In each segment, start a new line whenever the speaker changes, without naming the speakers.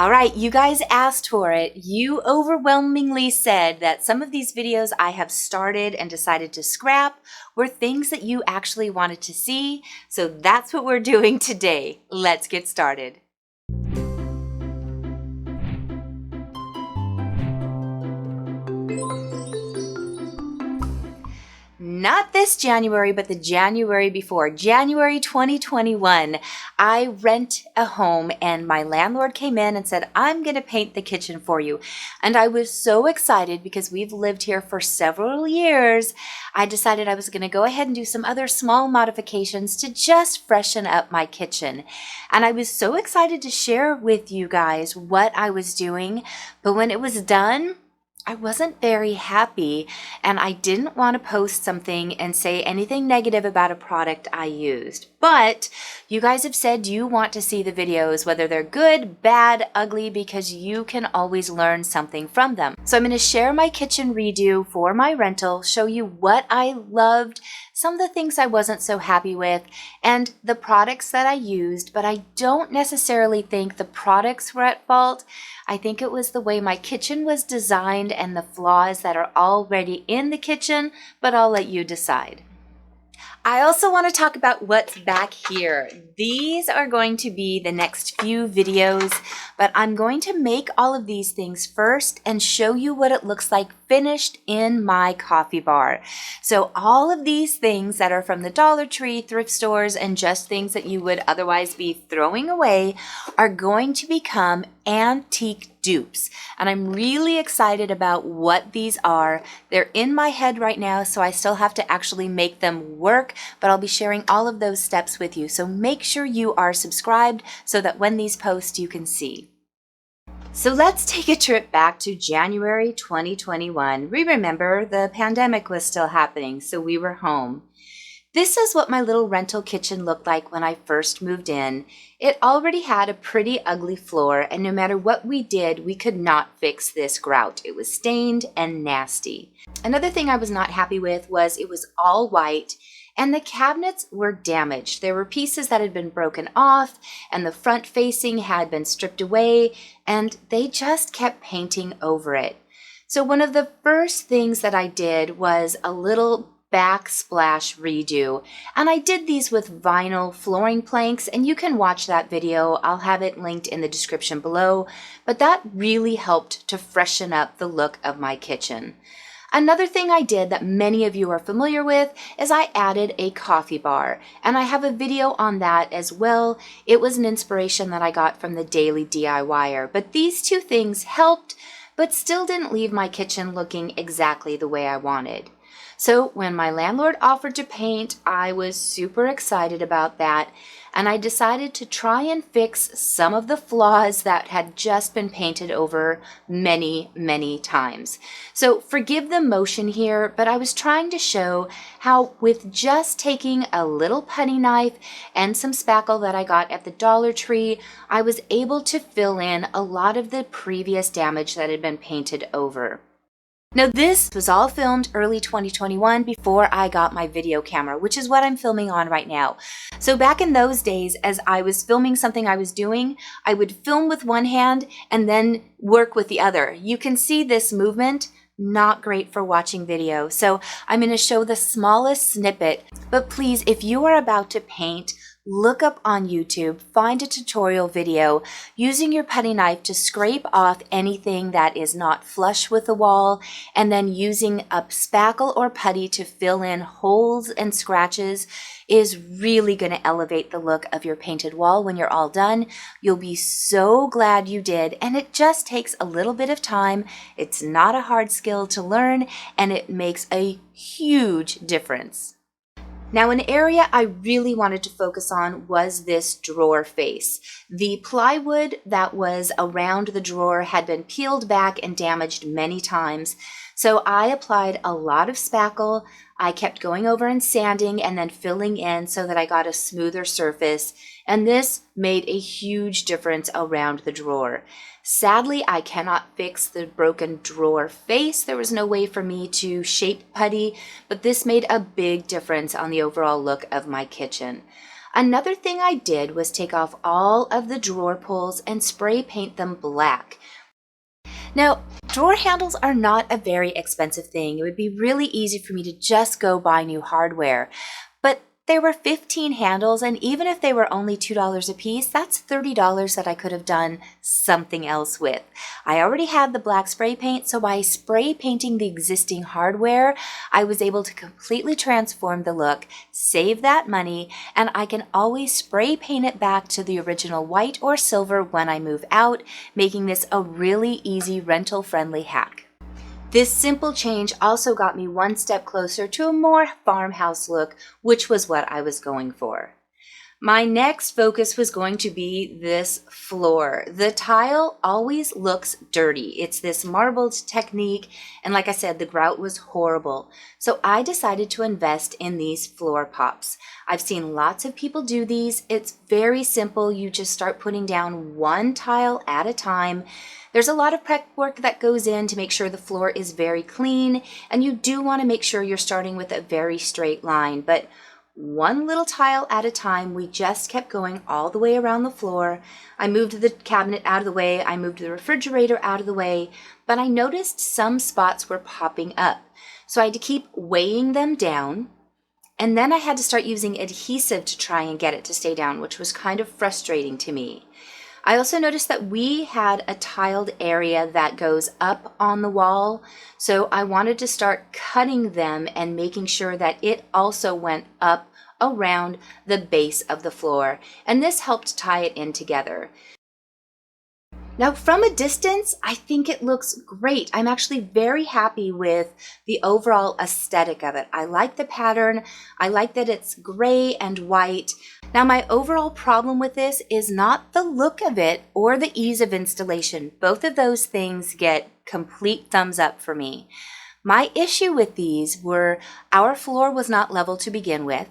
All right, you guys asked for it. You overwhelmingly said that some of these videos I have started and decided to scrap were things that you actually wanted to see. So that's what we're doing today. Let's get started. Not this January, but the January before, January 2021, I rent a home and my landlord came in and said, I'm going to paint the kitchen for you. And I was so excited because we've lived here for several years. I decided I was going to go ahead and do some other small modifications to just freshen up my kitchen. And I was so excited to share with you guys what I was doing. But when it was done, I wasn't very happy, and I didn't want to post something and say anything negative about a product I used. But you guys have said you want to see the videos, whether they're good, bad, ugly, because you can always learn something from them. So I'm going to share my kitchen redo for my rental, show you what I loved, some of the things I wasn't so happy with, and the products that I used, but I don't necessarily think the products were at fault. I think it was the way my kitchen was designed and the flaws that are already in the kitchen, but I'll let you decide. I also want to talk about what's back here. These are going to be the next few videos, but I'm going to make all of these things first and show you what it looks like finished in my coffee bar. So all of these things that are from the Dollar Tree, thrift stores, and just things that you would otherwise be throwing away are going to become antique dupes. And I'm really excited about what these are. They're in my head right now, so I still have to actually make them work, but I'll be sharing all of those steps with you. So make sure you are subscribed so that when these post, you can see. So let's take a trip back to January 2021. We remember the pandemic was still happening, so we were home. This is what my little rental kitchen looked like when I first moved in. It already had a pretty ugly floor, and no matter what we did, we could not fix this grout. It was stained and nasty. Another thing I was not happy with was it was all white, and the cabinets were damaged. There were pieces that had been broken off, and the front facing had been stripped away, and they just kept painting over it. So one of the first things that I did was a little backsplash redo, and I did these with vinyl flooring planks, and you can watch that video. I'll have it linked in the description below, but that really helped to freshen up the look of my kitchen. Another thing I did that many of you are familiar with is I added a coffee bar, and I have a video on that as well. It was an inspiration that I got from the Daily DIYer, but these two things helped, but still didn't leave my kitchen looking exactly the way I wanted. So when my landlord offered to paint, I was super excited about that, and I decided to try and fix some of the flaws that had just been painted over many, many times. So forgive the motion here, but I was trying to show how with just taking a little putty knife and some spackle that I got at the Dollar Tree, I was able to fill in a lot of the previous damage that had been painted over. Now this was all filmed early 2021 before I got my video camera, which is what I'm filming on right now. So back in those days, as I was filming something I was doing, I would film with one hand and then work with the other. You can see this movement, not great for watching video. So I'm going to show the smallest snippet, but please, if you are about to paint, look up on YouTube, find a tutorial video using your putty knife to scrape off anything that is not flush with the wall, and then using a spackle or putty to fill in holes and scratches is really going to elevate the look of your painted wall when you're all done. You'll be so glad you did, and it just takes a little bit of time. It's not a hard skill to learn, and it makes a huge difference. Now, an area I really wanted to focus on was this drawer face. The plywood that was around the drawer had been peeled back and damaged many times, so I applied a lot of spackle. I kept going over and sanding and then filling in so that I got a smoother surface, and this made a huge difference around the drawer. Sadly, I cannot fix the broken drawer face. There was no way for me to shape putty, but this made a big difference on the overall look of my kitchen. Another thing I did was take off all of the drawer pulls and spray paint them black. Now, drawer handles are not a very expensive thing. It would be really easy for me to just go buy new hardware. But there were 15 handles, and even if they were only $2 a piece, that's $30 that I could have done something else with. I already had the black spray paint, so by spray painting the existing hardware, I was able to completely transform the look, save that money, and I can always spray paint it back to the original white or silver when I move out, making this a really easy rental-friendly hack. This simple change also got me one step closer to a more farmhouse look, which was what I was going for. My next focus was going to be this floor. The tile always looks dirty. It's this marbled technique, and like I said, the grout was horrible. So I decided to invest in these floor pops. I've seen lots of people do these. It's very simple. You just start putting down one tile at a time. There's a lot of prep work that goes in to make sure the floor is very clean, and you do want to make sure you're starting with a very straight line, but one little tile at a time. We just kept going all the way around the floor. I moved the cabinet out of the way, I moved the refrigerator out of the way, but I noticed some spots were popping up. So I had to keep weighing them down, and then I had to start using adhesive to try and get it to stay down, which was kind of frustrating to me. I also noticed that we had a tiled area that goes up on the wall, so I wanted to start cutting them and making sure that it also went up around the base of the floor, and this helped tie it in together. Now, from a distance, I think it looks great. I'm actually very happy with the overall aesthetic of it. I like the pattern. I like that it's gray and white. Now, my overall problem with this is not the look of it or the ease of installation. Both of those things get complete thumbs up for me. My issue with these were our floor was not level to begin with.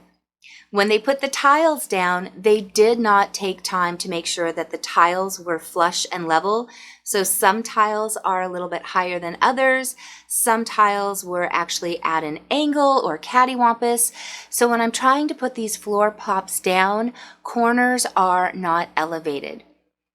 When they put the tiles down, they did not take time to make sure that the tiles were flush and level. So some tiles are a little bit higher than others. Some tiles were actually at an angle or cattywampus. So when I'm trying to put these floor pops down, corners are not elevated.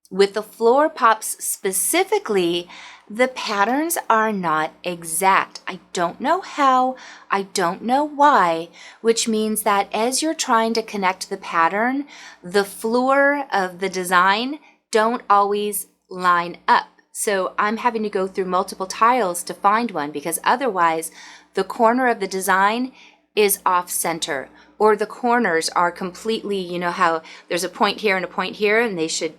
With the floor pops specifically, the patterns are not exact. I don't know how, I don't know why, which means that as you're trying to connect the pattern, the floor of the design don't always line up. So I'm having to go through multiple tiles to find one, because otherwise the corner of the design is off center, or the corners are completely, you know how there's a point here and a point here and they should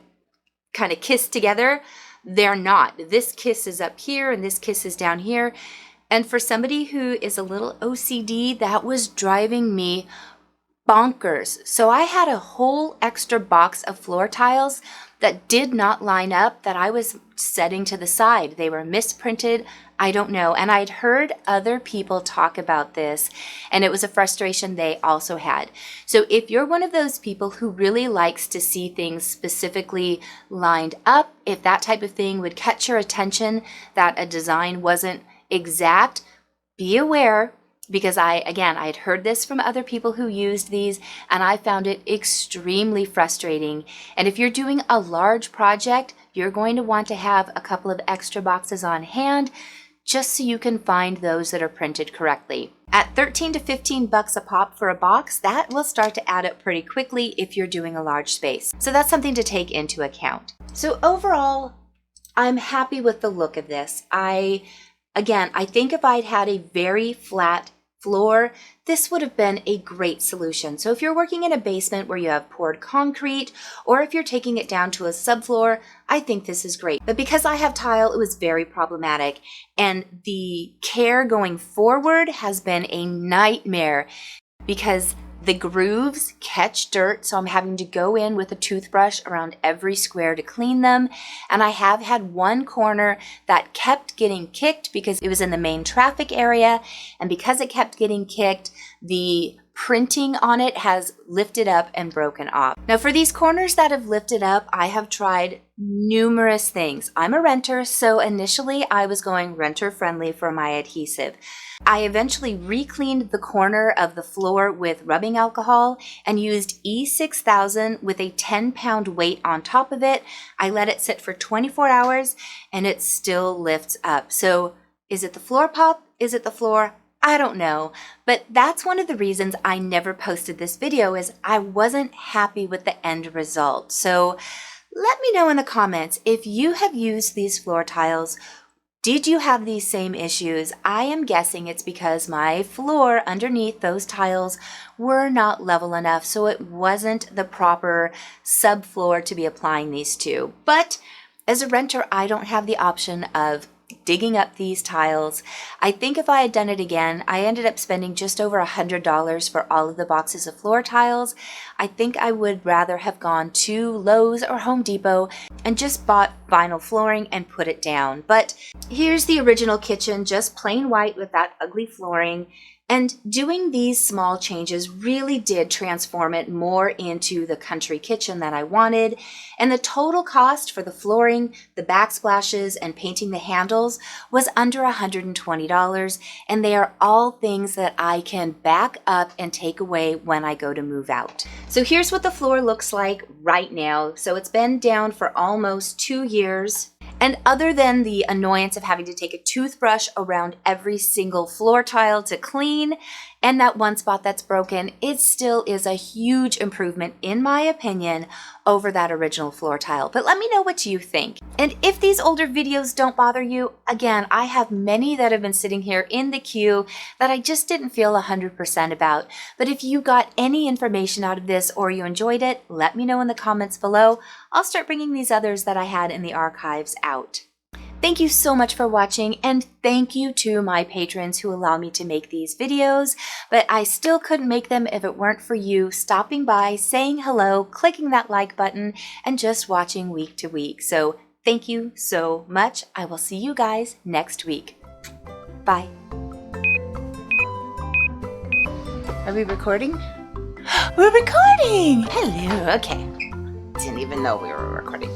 kind of kiss together. They're not. This kiss is up here and this kiss is down here. And for somebody who is a little OCD, that was driving me bonkers. So I had a whole extra box of floor tiles that did not line up that I was setting to the side. They were misprinted. I don't know. And I'd heard other people talk about this, and it was a frustration they also had. So if you're one of those people who really likes to see things specifically lined up, if that type of thing would catch your attention that a design wasn't exact, be aware, because I had heard this from other people who used these, and I found it extremely frustrating. And if you're doing a large project, you're going to want to have a couple of extra boxes on hand just so you can find those that are printed correctly. At $13 to $15 a pop for a box, that will start to add up pretty quickly if you're doing a large space. So that's something to take into account. So overall, I'm happy with the look of this. I think if I'd had a very flat floor, this would have been a great solution. So if you're working in a basement where you have poured concrete, or if you're taking it down to a subfloor, I think this is great. But because I have tile, it was very problematic. And the care going forward has been a nightmare because the grooves catch dirt, so I'm having to go in with a toothbrush around every square to clean them. And I have had one corner that kept getting kicked because it was in the main traffic area. And because it kept getting kicked, the printing on it has lifted up and broken off. Now for these corners that have lifted up, I have tried numerous things. I'm a renter, so initially I was going renter friendly for my adhesive. I eventually re-cleaned the corner of the floor with rubbing alcohol and used E6000 with a 10-pound weight on top of it. I let it sit for 24 hours and it still lifts up. So is it the floor pop? Is it the floor? I don't know, but that's one of the reasons I never posted this video is I wasn't happy with the end result. So let me know in the comments if you have used these floor tiles. Did you have these same issues? I am guessing it's because my floor underneath those tiles were not level enough, so it wasn't the proper subfloor to be applying these to. But as a renter, I don't have the option of digging up these tiles. I think if I had done it again, I ended up spending just over $100 for all of the boxes of floor tiles. I think I would rather have gone to Lowe's or Home Depot and just bought vinyl flooring and put it down. But here's the original kitchen, just plain white with that ugly flooring. And doing these small changes really did transform it more into the country kitchen that I wanted. And the total cost for the flooring, the backsplashes, and painting the handles was under $120. And they are all things that I can back up and take away when I go to move out. So here's what the floor looks like right now. So it's been down for almost 2 years. And other than the annoyance of having to take a toothbrush around every single floor tile to clean, and that one spot that's broken, it still is a huge improvement, in my opinion, over that original floor tile. But let me know what you think. And if these older videos don't bother you, again, I have many that have been sitting here in the queue that I just didn't feel 100% about. But if you got any information out of this or you enjoyed it, let me know in the comments below. I'll start bringing these others that I had in the archives out. Thank you so much for watching, and thank you to my patrons who allow me to make these videos, but I still couldn't make them if it weren't for you stopping by, saying hello, clicking that like button, and just watching week to week. So thank you so much. I will see you guys next week. Bye. Are we recording? We're recording! Hello, okay. Didn't even know we were recording.